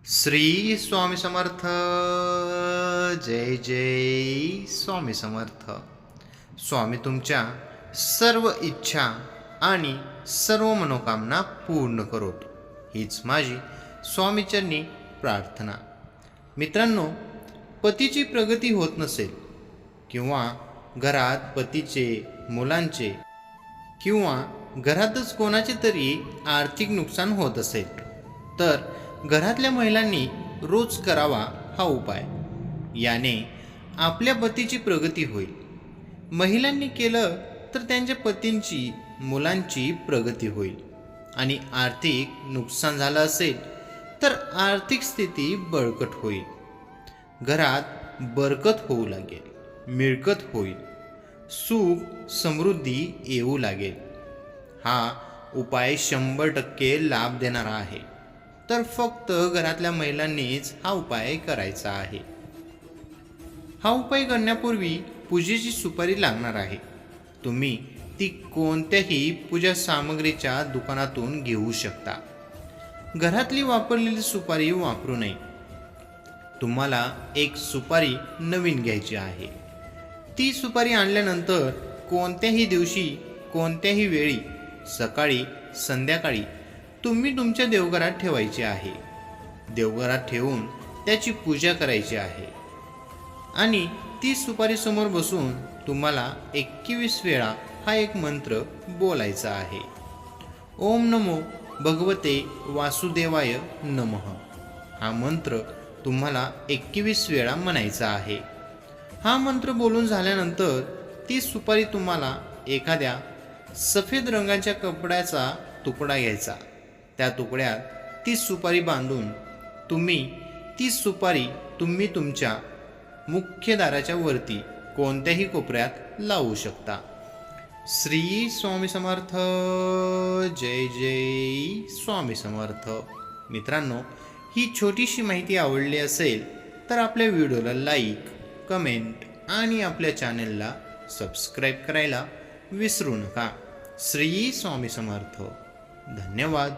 श्री स्वामी समर्थ. जय जय स्वामी समर्थ. स्वामी तुमच्या सर्व इच्छा आणि सर्व मनोकामना पूर्ण करोत, हीच माझी स्वामीचरणी प्रार्थना. मित्रांनो, पतीची प्रगती होत नसेल किंवा घरात पतीचे, मुलांचे किंवा घरातच कोणाचे तरी आर्थिक नुकसान होत असेल तर घरातल्या महिलांनी रोज करावा हा उपाय. याने आपल्या पतीची प्रगती होईल. महिलांनी केलं तर त्यांच्या पतींची, मुलांची प्रगती होईल. आणि आर्थिक नुकसान झालं असेल तर आर्थिक स्थिती बळकट होईल. घरात बरकत होऊ लागेल, मिळकत होईल, सुख समृद्धी येऊ लागेल. हा उपाय 100% लाभ देणारा आहे. तर फक्त घरातल्या महिलांनीच हा उपाय करायचा आहे. हा उपाय करण्यापूर्वी पूजेची सुपारी लागणार आहे. तुम्ही ती कोणत्याही पूजा सामग्रीच्या दुकानातून घेऊ शकता. घरातली वापरलेली सुपारी वापरू नये. तुम्हाला एक सुपारी नवीन घ्यायची आहे. ती सुपारी आणल्यानंतर कोणत्याही दिवशी, कोणत्याही वेळी, सकाळी, संध्याकाळी तुम्ही तुमच्या देवघरात ठेवायची आहे. देवघरात ठेवून त्याची पूजा करायची आहे. आणि ती सुपारी समोर बसून तुम्हाला 21 वेळा हा एक मंत्र बोलायचा आहे. ओम नमो भगवते वासुदेवाय नमः. हा मंत्र तुम्हाला 21 वेळा म्हणायचा आहे. हा मंत्र बोलून झाल्यानंतर ती सुपारी तुम्हाला एखाद्या सफेद रंगाच्या कपड्याचा तुकडा घ्यायचा. त्या तुकड्यात ती सुपारी बांधून ती सुपारी तुम्ही तुमच्या मुख्य दाराच्या वरती कोणत्याही कोपऱ्यात लावू शकता. श्री स्वामी समर्थ. जय जय स्वामी समर्थ. मित्रांनो, ही छोटीशी माहिती आवडली असेल तर आपल्या व्हिडिओला लाईक, कमेंट आणि आपल्या चॅनलला सबस्क्राईब करायला विसरू नका. श्री स्वामी समर्थ. धन्यवाद.